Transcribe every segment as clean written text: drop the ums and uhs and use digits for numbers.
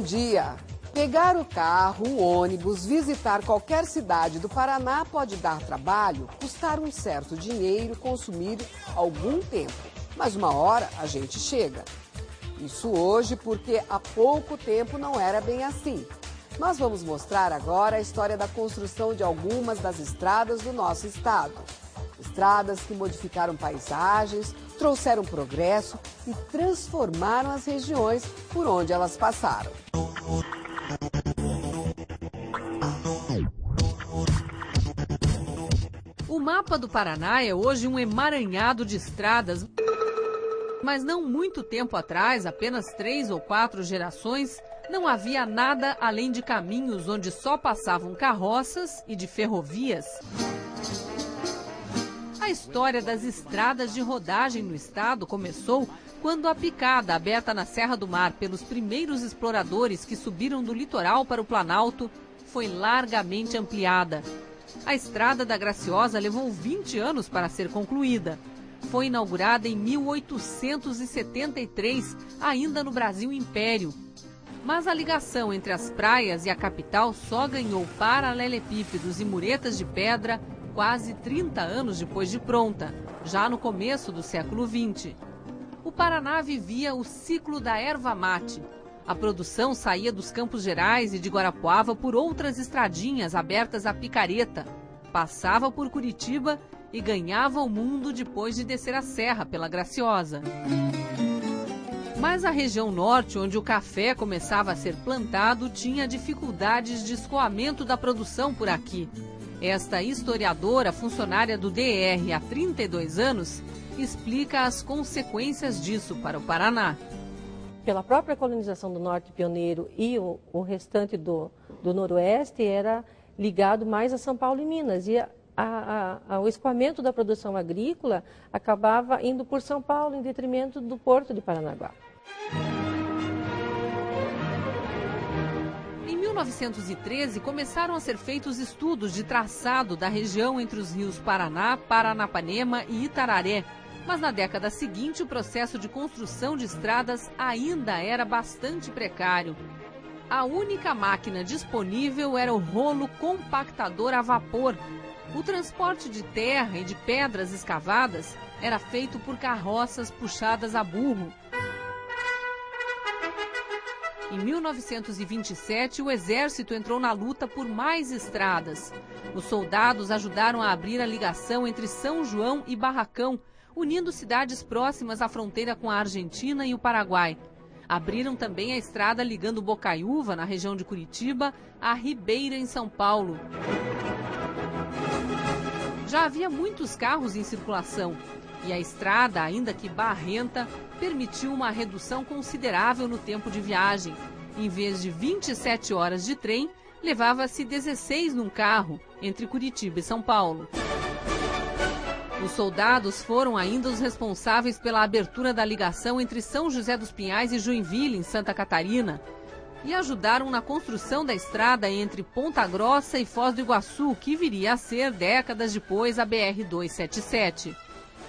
dia! Pegar o carro, o ônibus, visitar qualquer cidade do Paraná pode dar trabalho, custar um certo dinheiro, consumir algum tempo. Mas uma hora a gente chega. Isso hoje porque há pouco tempo não era bem assim. Nós vamos mostrar agora a história da construção de algumas das estradas do nosso estado. Estradas que modificaram paisagens, trouxeram progresso e transformaram as regiões por onde elas passaram. O mapa do Paraná é hoje um emaranhado de estradas, mas não muito tempo atrás, apenas 3 ou 4 gerações, não havia nada além de caminhos onde só passavam carroças e de ferrovias. A história das estradas de rodagem no estado começou quando a picada aberta na Serra do Mar pelos primeiros exploradores que subiram do litoral para o Planalto foi largamente ampliada. A Estrada da Graciosa levou 20 anos para ser concluída. Foi inaugurada em 1873, ainda no Brasil Império. Mas a ligação entre as praias e a capital só ganhou paralelepípedos e muretas de pedra quase 30 anos depois de pronta, já no começo do século XX. O Paraná vivia o ciclo da erva mate. A produção saía dos Campos Gerais e de Guarapuava por outras estradinhas abertas à picareta, passava por Curitiba e ganhava o mundo depois de descer a serra pela Graciosa. Mas a região norte, onde o café começava a ser plantado, tinha dificuldades de escoamento da produção por aqui. Esta historiadora, funcionária do DR há 32 anos, explica as consequências disso para o Paraná. Pela própria colonização do norte pioneiro e o restante do noroeste era ligado mais a São Paulo e Minas. E o escoamento da produção agrícola acabava indo por São Paulo em detrimento do porto de Paranaguá. Em 1913, começaram a ser feitos estudos de traçado da região entre os rios Paraná, Paranapanema e Itararé. Mas na década seguinte, o processo de construção de estradas ainda era bastante precário. A única máquina disponível era o rolo compactador a vapor. O transporte de terra e de pedras escavadas era feito por carroças puxadas a burro. Em 1927, o Exército entrou na luta por mais estradas. Os soldados ajudaram a abrir a ligação entre São João e Barracão, unindo cidades próximas à fronteira com a Argentina e o Paraguai. Abriram também a estrada ligando Bocaiúva, na região de Curitiba, a Ribeira, em São Paulo. Já havia muitos carros em circulação e a estrada, ainda que barrenta, permitiu uma redução considerável no tempo de viagem. Em vez de 27 horas de trem, levava-se 16 num carro, entre Curitiba e São Paulo. Os soldados foram ainda os responsáveis pela abertura da ligação entre São José dos Pinhais e Joinville, em Santa Catarina, e ajudaram na construção da estrada entre Ponta Grossa e Foz do Iguaçu, que viria a ser, décadas depois, a BR-277.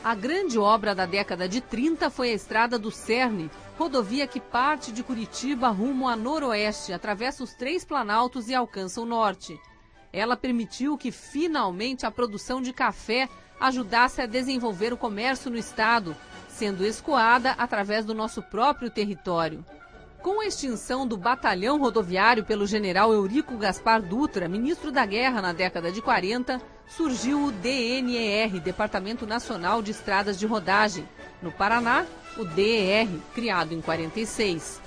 A grande obra da década de 30 foi a Estrada do Cerne, rodovia que parte de Curitiba rumo a noroeste, atravessa os 3 planaltos e alcança o norte. Ela permitiu que, finalmente, a produção de café ajudasse a desenvolver o comércio no estado, sendo escoada através do nosso próprio território. Com a extinção do batalhão rodoviário pelo general Eurico Gaspar Dutra, ministro da Guerra na década de 40, surgiu o DNER, Departamento Nacional de Estradas de Rodagem. No Paraná, o DER, criado em 46.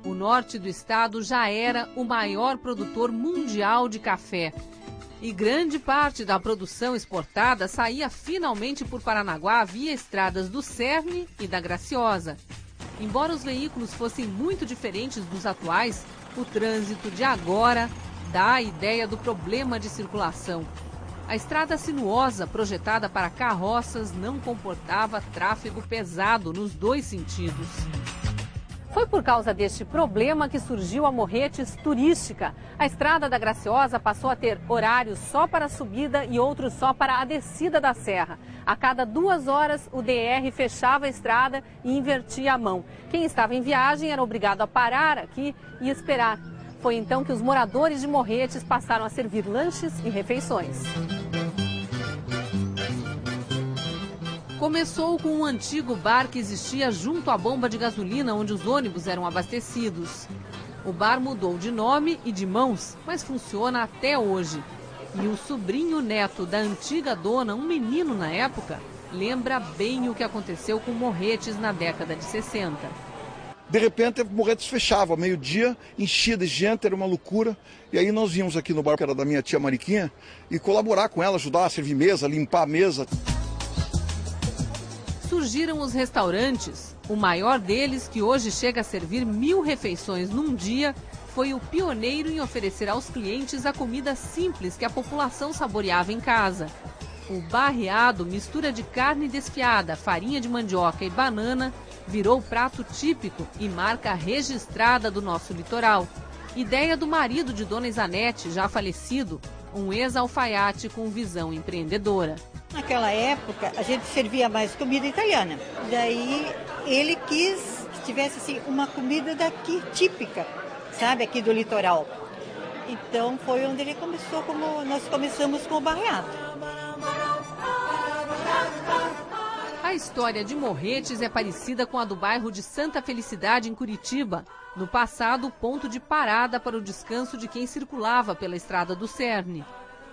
O norte do estado já era o maior produtor mundial de café. E grande parte da produção exportada saía finalmente por Paranaguá via estradas do Cerne e da Graciosa. Embora os veículos fossem muito diferentes dos atuais, o trânsito de agora dá a ideia do problema de circulação. A estrada sinuosa, projetada para carroças, não comportava tráfego pesado nos 2 sentidos. Foi por causa deste problema que surgiu a Morretes Turística. A Estrada da Graciosa passou a ter horários só para a subida e outros só para a descida da serra. A cada 2 horas, o DR fechava a estrada e invertia a mão. Quem estava em viagem era obrigado a parar aqui e esperar. Foi então que os moradores de Morretes passaram a servir lanches e refeições. Começou com um antigo bar que existia junto à bomba de gasolina onde os ônibus eram abastecidos. O bar mudou de nome e de mãos, mas funciona até hoje. E o sobrinho neto da antiga dona, um menino na época, lembra bem o que aconteceu com Morretes na década de 60. De repente, Morretes fechava, meio-dia, enchia de gente, era uma loucura. E aí nós íamos aqui no bar, que era da minha tia Mariquinha, e colaborar com ela, ajudar a servir mesa, limpar a mesa. Surgiram os restaurantes. O maior deles, que hoje chega a servir 1000 refeições num dia, foi o pioneiro em oferecer aos clientes a comida simples que a população saboreava em casa. O barreado, mistura de carne desfiada, farinha de mandioca e banana, virou prato típico e marca registrada do nosso litoral. Ideia do marido de Dona Isanete, já falecido, um ex-alfaiate com visão empreendedora. Naquela época, a gente servia mais comida italiana. Daí, ele quis que tivesse assim, uma comida daqui, típica, sabe, aqui do litoral. Então, foi onde ele começou, como nós começamos com o barreado. A história de Morretes é parecida com a do bairro de Santa Felicidade, em Curitiba. No passado, ponto de parada para o descanso de quem circulava pela Estrada do Cerne.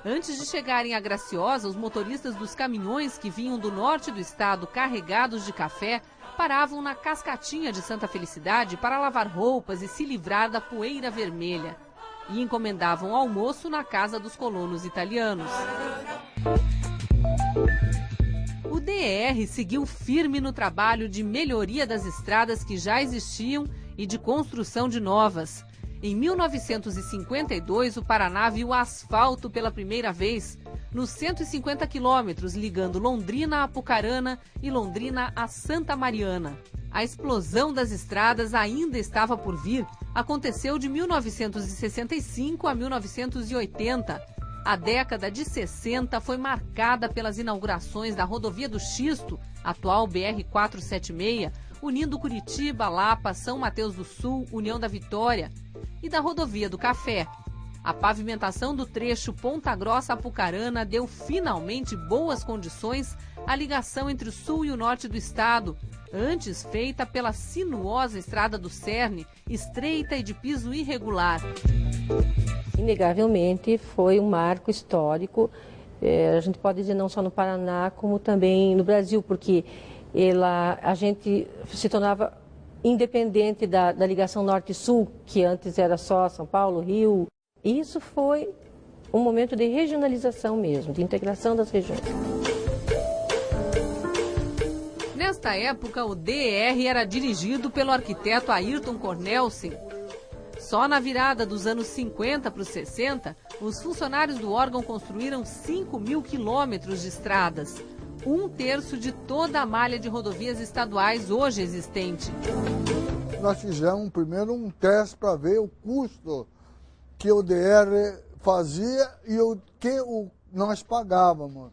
Antes de chegarem a Graciosa, os motoristas dos caminhões que vinham do norte do estado carregados de café paravam na Cascatinha de Santa Felicidade para lavar roupas e se livrar da poeira vermelha. E encomendavam almoço na casa dos colonos italianos. O DR seguiu firme no trabalho de melhoria das estradas que já existiam e de construção de novas. Em 1952, o Paraná viu asfalto pela primeira vez, nos 150 quilômetros ligando Londrina a Apucarana e Londrina a Santa Mariana. A explosão das estradas ainda estava por vir, aconteceu de 1965 a 1980. A década de 60 foi marcada pelas inaugurações da Rodovia do Xisto, atual BR-476, unindo Curitiba, Lapa, São Mateus do Sul, União da Vitória, e da Rodovia do Café. A pavimentação do trecho Ponta Grossa-Apucarana deu finalmente boas condições à ligação entre o sul e o norte do estado, antes feita pela sinuosa Estrada do Cerne, estreita e de piso irregular. Inegavelmente foi um marco histórico, a gente pode dizer não só no Paraná, como também no Brasil, porque a gente se tornava independente da ligação norte-sul, que antes era só São Paulo, Rio. Isso foi um momento de regionalização mesmo, de integração das regiões. Nesta época, o DR era dirigido pelo arquiteto Ayrton Cornelsen. Só na virada dos anos 50 para os 60, os funcionários do órgão construíram 5.000 quilômetros de estradas, 1/3 de toda a malha de rodovias estaduais hoje existente. Nós fizemos primeiro um teste para ver o custo que o DR fazia e o que nós pagávamos.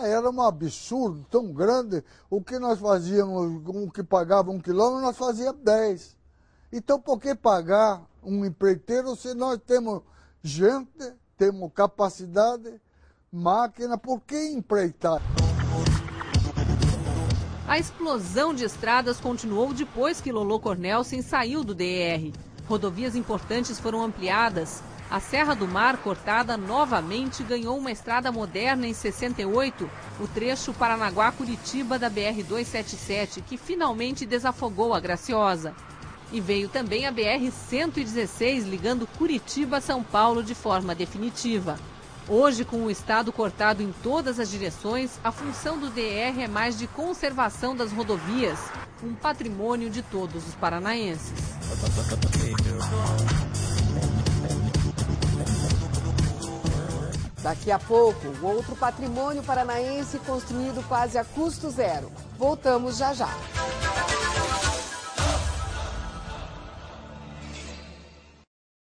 Era um absurdo tão grande. O que nós fazíamos, o que pagava 1 quilômetro, nós fazíamos 10. Então, por que pagar um empreiteiro se nós temos gente, temos capacidade, máquina, por que empreitar? A explosão de estradas continuou depois que Lolô Cornelsen saiu do DR. Rodovias importantes foram ampliadas. A Serra do Mar, cortada novamente, ganhou uma estrada moderna em 68, o trecho Paranaguá-Curitiba da BR-277, que finalmente desafogou a Graciosa. E veio também a BR-116, ligando Curitiba a São Paulo de forma definitiva. Hoje, com o estado cortado em todas as direções, a função do DR é mais de conservação das rodovias, um patrimônio de todos os paranaenses. Daqui a pouco, o outro patrimônio paranaense construído quase a custo zero. Voltamos já já.